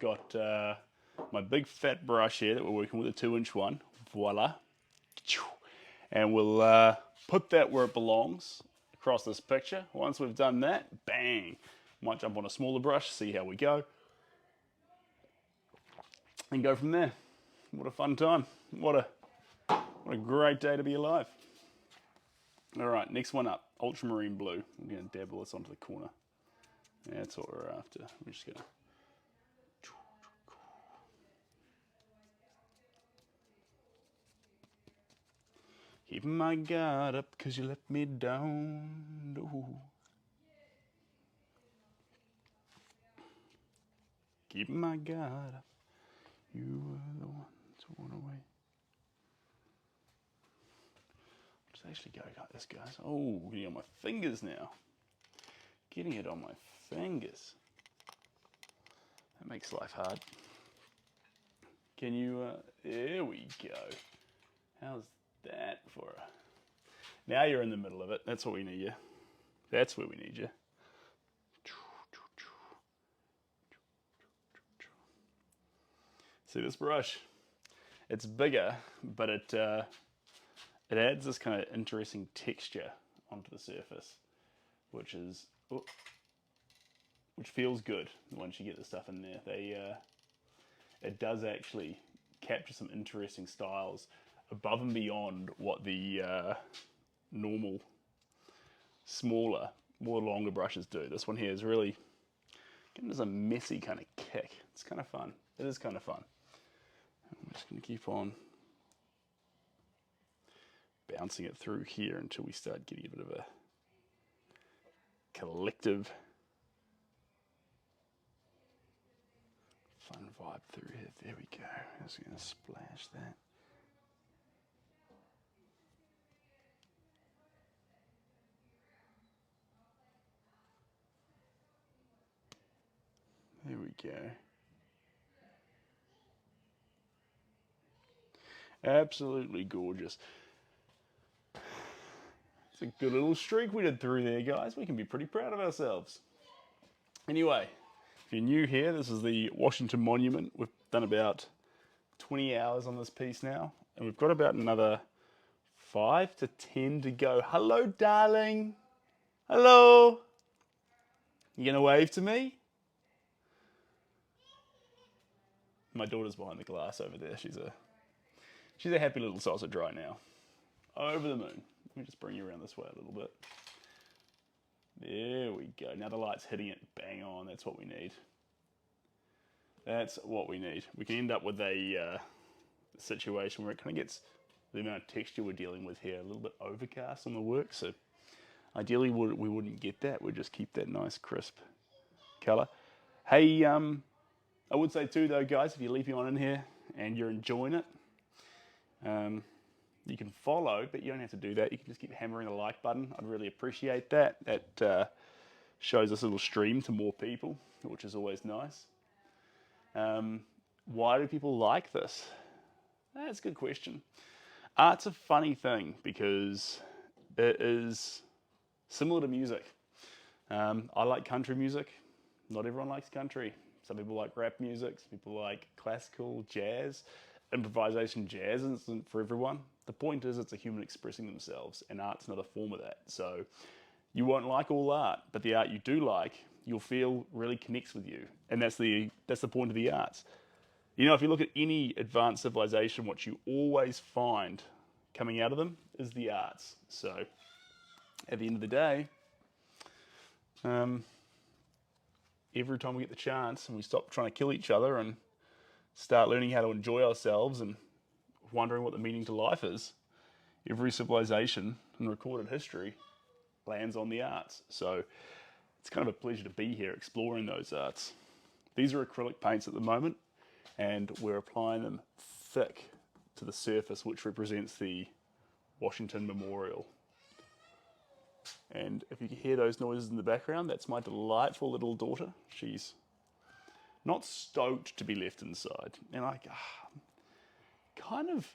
I've got my big fat brush here that we're working with, a 2-inch one. Voila. And we'll put that where it belongs across this picture. Once we've done that, bang. Might jump on a smaller brush, see how we go. And go from there. What a fun time. What a great day to be alive. All right, next one up, ultramarine blue. I'm going to dabble this onto the corner. That's what we're after. We're just going to... Keeping my guard up because you let me down. Ooh. Keeping my guard up. You were the one to run away. Let's actually go like this, guys. Oh, getting on my fingers now. Getting it on my fingers. That makes life hard. Can you, there we go. How's that for a... Now you're in the middle of it. That's what we need you. That's where we need you. See this brush? It's bigger, but it adds this kind of interesting texture onto the surface, which feels good once you get the stuff in there. It does actually capture some interesting styles above and beyond what the normal, smaller, more longer brushes do. This one here is really giving us a messy kind of kick. It's kind of fun. It is kind of fun. I'm just going to keep on bouncing it through here until we start getting a bit of a collective fun vibe through here. There we go. I'm just going to splash that. There we go. Absolutely gorgeous. It's a good little streak we did through there, guys. We can be pretty proud of ourselves. Anyway, if you're new here, this is the Washington Monument. We've done about 20 hours on this piece now, and we've got about another 5 to 10 to go. Hello, darling. Hello. You gonna wave to me? My daughter's behind the glass over there. She's a happy little sausage right now. Over the moon. Let me just bring you around this way a little bit. There we go. Now the light's hitting it bang on. That's what we need. That's what we need. We can end up with a situation where it kind of gets the amount of texture we're dealing with here a little bit overcast on the work. So ideally we wouldn't get that. We'd just keep that nice crisp color. Hey, I would say too though, guys, if you're leaping on in here and you're enjoying it, you can follow, but you don't have to do that. You can just keep hammering the like button. I'd really appreciate that. That shows this little stream to more people, which is always nice. Why do people like this? That's a good question. Art's a funny thing because it is similar to music. I like country music. Not everyone likes country. Some people like rap music. Some people like classical jazz. Improvisation jazz isn't for everyone. The point is it's a human expressing themselves, and art's another form of that. So you won't like all art, but the art you do like, you'll feel really connects with you. And that's the point of the arts. You know, if you look at any advanced civilization, what you always find coming out of them is the arts. So at the end of the day, every time we get the chance and we stop trying to kill each other and start learning how to enjoy ourselves and wondering what the meaning to life is, every civilization in recorded history lands on the arts. So it's kind of a pleasure to be here exploring those arts. These are acrylic paints at the moment, and we're applying them thick to the surface, which represents the Washington Memorial. And if you can hear those noises in the background, that's my delightful little daughter. She's not stoked to be left inside. And I kind of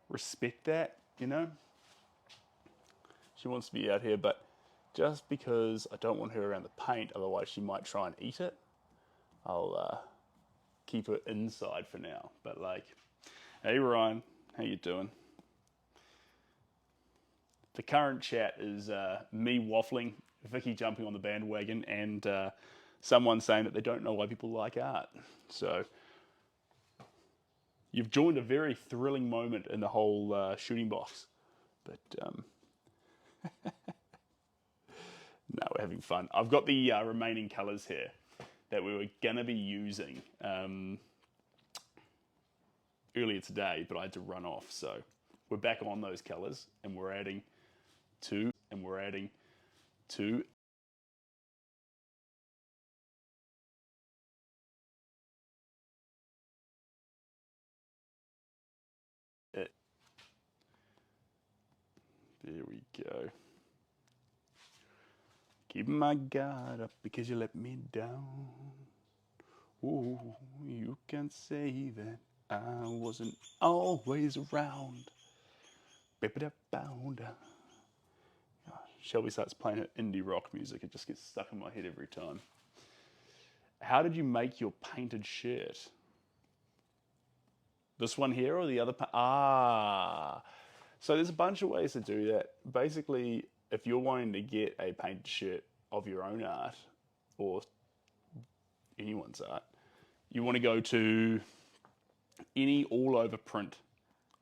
respect that, you know. She wants to be out here, but just because I don't want her around the paint, otherwise she might try and eat it, I'll keep it inside for now. But like, hey Ryan, how you doing? The current chat is me waffling, Vicky jumping on the bandwagon, and someone saying that they don't know why people like art. So you've joined a very thrilling moment in the whole shooting box. But no, we're having fun. I've got the remaining colours here that we were going to be using earlier today, but I had to run off. So we're back on those colours, and we're adding two, it. There we go. Keeping my guard up because you let me down. Ooh, you can say that I wasn't always around. Shelby starts playing her indie rock music. It just gets stuck in my head every time. How did you make your painted shirt? This one here or the other? So there's a bunch of ways to do that. Basically, if you're wanting to get a painted shirt of your own art or anyone's art, you want to go to any all-over print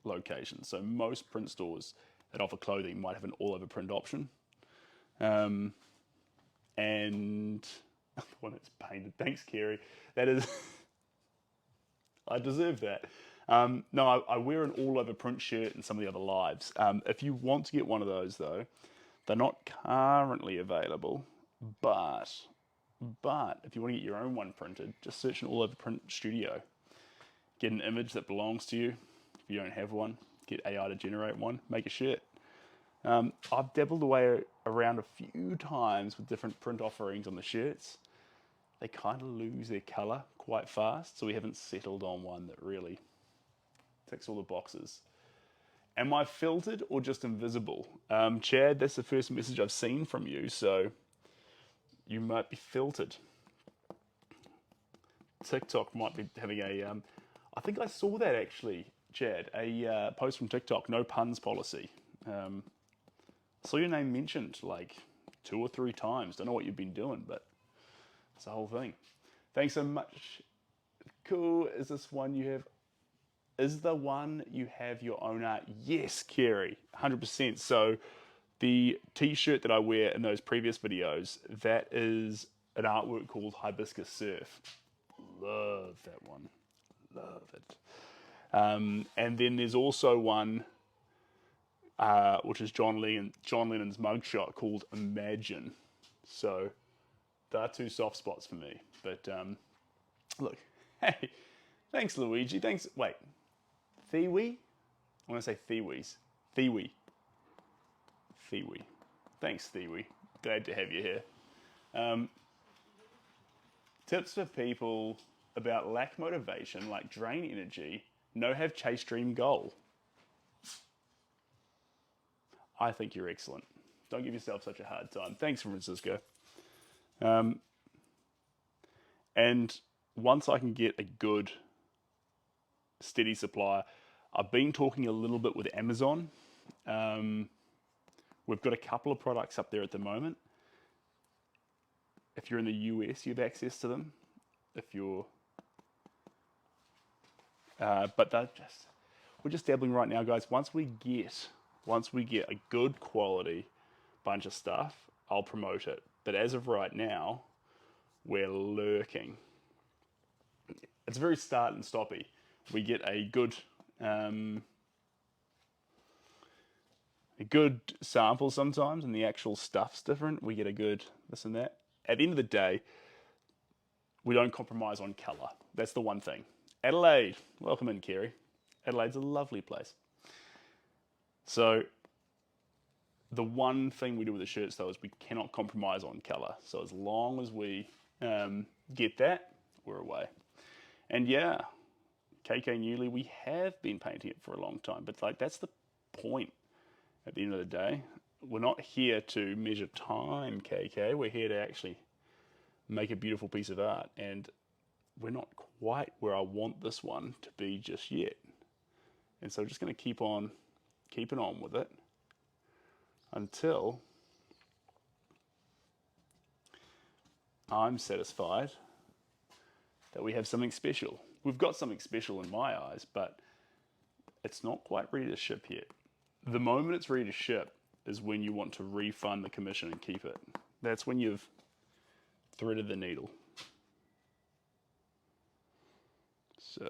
location. So most print stores that offer clothing might have an all-over print option. And the one that's painted. Thanks, Kerry. That is, I deserve that. No, I wear an all-over print shirt in some of the other lives. If you want to get one of those, though, they're not currently available. But if you want to get your own one printed, just search an all-over print studio. Get an image that belongs to you. If you don't have one, get AI to generate one. Make a shirt. I've dabbled away around a few times with different print offerings on the shirts. They kind of lose their colour quite fast, so we haven't settled on one that really ticks all the boxes. Am I filtered or just invisible? Chad, that's the first message I've seen from you, so you might be filtered. TikTok might be having a... I think I saw that actually, Chad, a post from TikTok, no puns policy. I saw your name mentioned like 2 or 3 times. Don't know what you've been doing, but it's the whole thing. Thanks so much. Cool. Is this one you have? Is the one you have your own art? Yes, Kerry, 100%. So the t-shirt that I wear in those previous videos, that is an artwork called Hibiscus Surf. Love that one. Love it. And then there's also one which is John Lennon's mugshot called Imagine. So there are 2 soft spots for me. But look, hey, thanks Luigi. Thanks. Wait, Thiwi? I want to say Thiwis. Thiwi. Thanks Thiwi. Glad to have you here. Tips for people about lack motivation, like drain energy, no have chase dream goal. I think you're excellent. Don't give yourself such a hard time. Thanks, Francisco. And once I can get a good, steady supply, I've been talking a little bit with Amazon. We've got a couple of products up there at the moment. If you're in the US, you have access to them. If you're... but we're just dabbling right now, guys. Once we get a good quality bunch of stuff, I'll promote it. But as of right now, we're lurking. It's very start and stoppy. We get a good sample sometimes, and the actual stuff's different. We get a good this and that. At the end of the day, we don't compromise on colour. That's the one thing. Adelaide, welcome in, Kerry. Adelaide's a lovely place. So the one thing we do with the shirts, though, is we cannot compromise on colour. So as long as we get that, we're away. And yeah, KK Newley, we have been painting it for a long time, but like that's the point at the end of the day. We're not here to measure time, KK. We're here to actually make a beautiful piece of art. And we're not quite where I want this one to be just yet. And so I'm just going to keep on keeping on with it until I'm satisfied that we have something special. We've got something special in my eyes, but it's not quite ready to ship yet. The moment it's ready to ship is when you want to refund the commission and keep it. That's when you've threaded the needle. So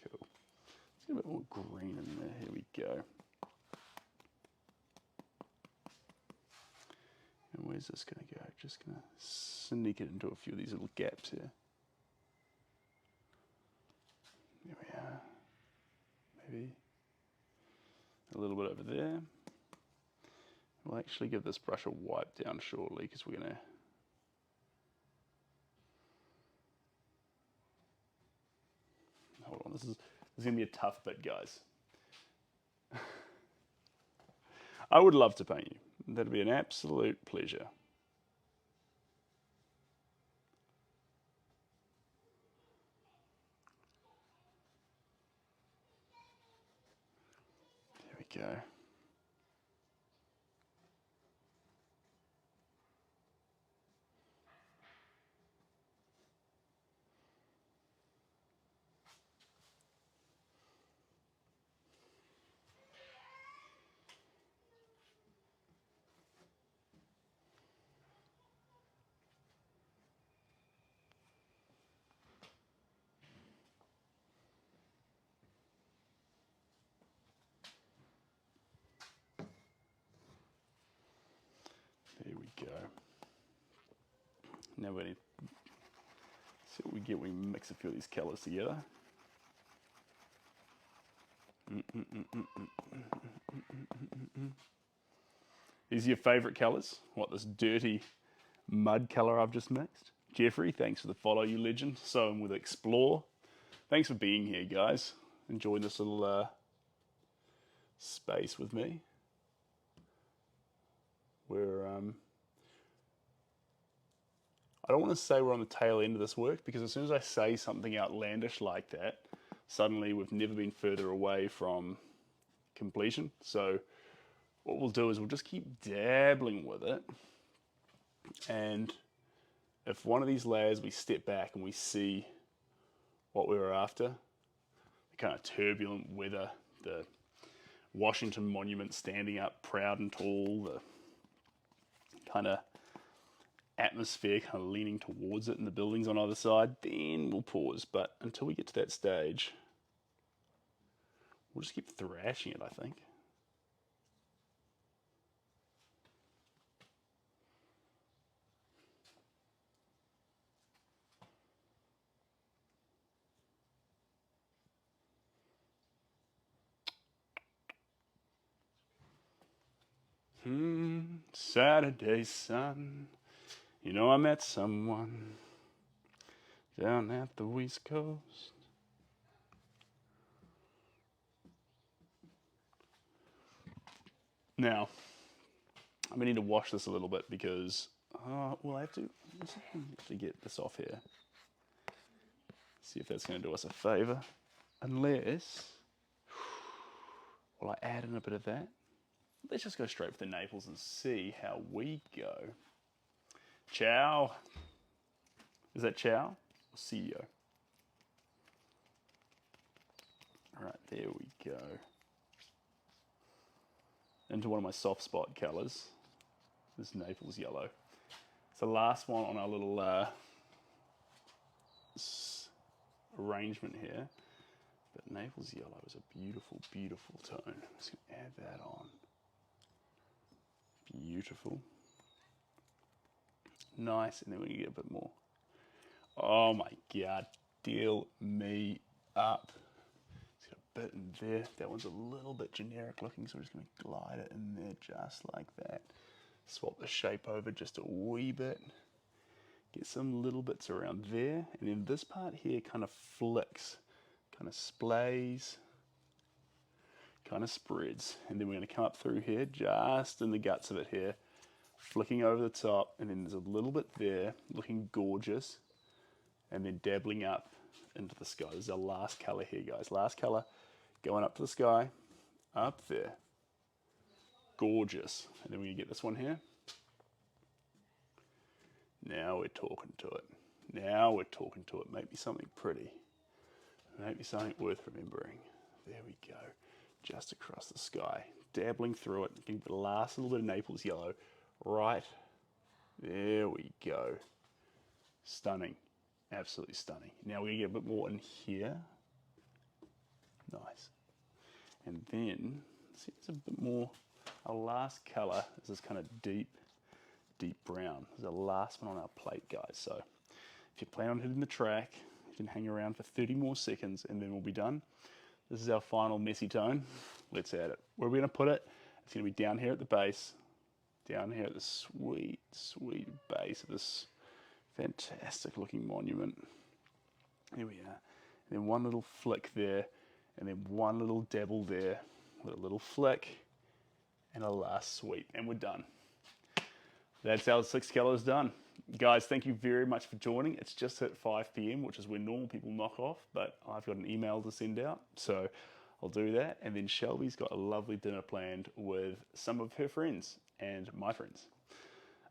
cool. Let's get a bit more green in there. Here we go. And where's this going to go? Just going to sneak it into a few of these little gaps here. There we are. Maybe a little bit over there. We'll actually give this brush a wipe down shortly because we're going to hold on. This is going to be a tough bit, guys. I would love to paint you. That'd be an absolute pleasure. There we go. There we go. Now we need to see what we get when we mix a few of these colours together. These are your favourite colours? What, this dirty mud colour I've just mixed? Jeffrey, thanks for the follow, you legend. So I'm with Explore. Thanks for being here, guys. Enjoying this little space with me. We're I don't want to say we're on the tail end of this work, because as soon as I say something outlandish like that, suddenly we've never been further away from completion. So what we'll do is we'll just keep dabbling with it, and if one of these layers we step back and we see what we were after, the kind of turbulent weather, the Washington Monument standing up proud and tall, the kind of atmosphere kind of leaning towards it and the buildings on either side, then we'll pause. But until we get to that stage, we'll just keep thrashing it, I think. Saturday sun, you know I met someone down at the West Coast. Now, I'm gonna need to wash this a little bit because, well, I have to get this off here. See if that's gonna do us a favor. Unless, well, I add in a bit of that. Let's just go straight for the Naples and see how we go. Ciao. Is that ciao or CEO? All right, there we go. Into one of my soft spot colors, this Naples yellow. It's the last one on our little arrangement here. But Naples yellow is a beautiful, beautiful tone. I'm just gonna add that on. Beautiful. Nice, and then we can get a bit more. Oh my God, deal me up. It's got a bit in there. That one's a little bit generic looking, so we're just gonna glide it in there just like that. Swap the shape over just a wee bit. Get some little bits around there, and then this part here kind of flicks, kind of splays. kind of spreads. And then we're going to come up through here, just in the guts of it here, flicking over the top, and then there's a little bit there, looking gorgeous, and then dabbling up into the sky. This is our last color here, guys. Last color, going up to the sky, up there. Gorgeous. And then we're going to get this one here. Now we're talking to it. Now we're talking to it. Make me something pretty. Make me something worth remembering. There we go. Just across the sky. Dabbling through it. Give it the last little bit of Naples yellow. Right. There we go. Stunning. Absolutely stunning. Now we're going to get a bit more in here. Nice. And then, see, there's a bit more. Our last color is this kind of deep brown. This is the last one on our plate, guys. So if you plan on hitting the track, you can hang around for 30 more seconds and then we'll be done. This is our final messy tone. Let's add it. Where are we going to put it? It's going to be down here at the base, down here at the sweet, sweet base of this fantastic looking monument. Here we are. And then one little flick there, and then one little dabble there with a little flick and a last sweep, and we're done. That's our 6 colors done. Guys, thank you very much for joining. It's just hit 5 p.m, which is when normal people knock off, but I've got an email to send out, so I'll do that. And then Shelby's got a lovely dinner planned with some of her friends and my friends.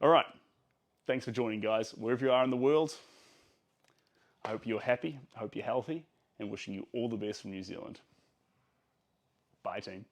All right, thanks for joining, guys. Wherever you are in the world, I hope you're happy, I hope you're healthy, and wishing you all the best from New Zealand. Bye, team.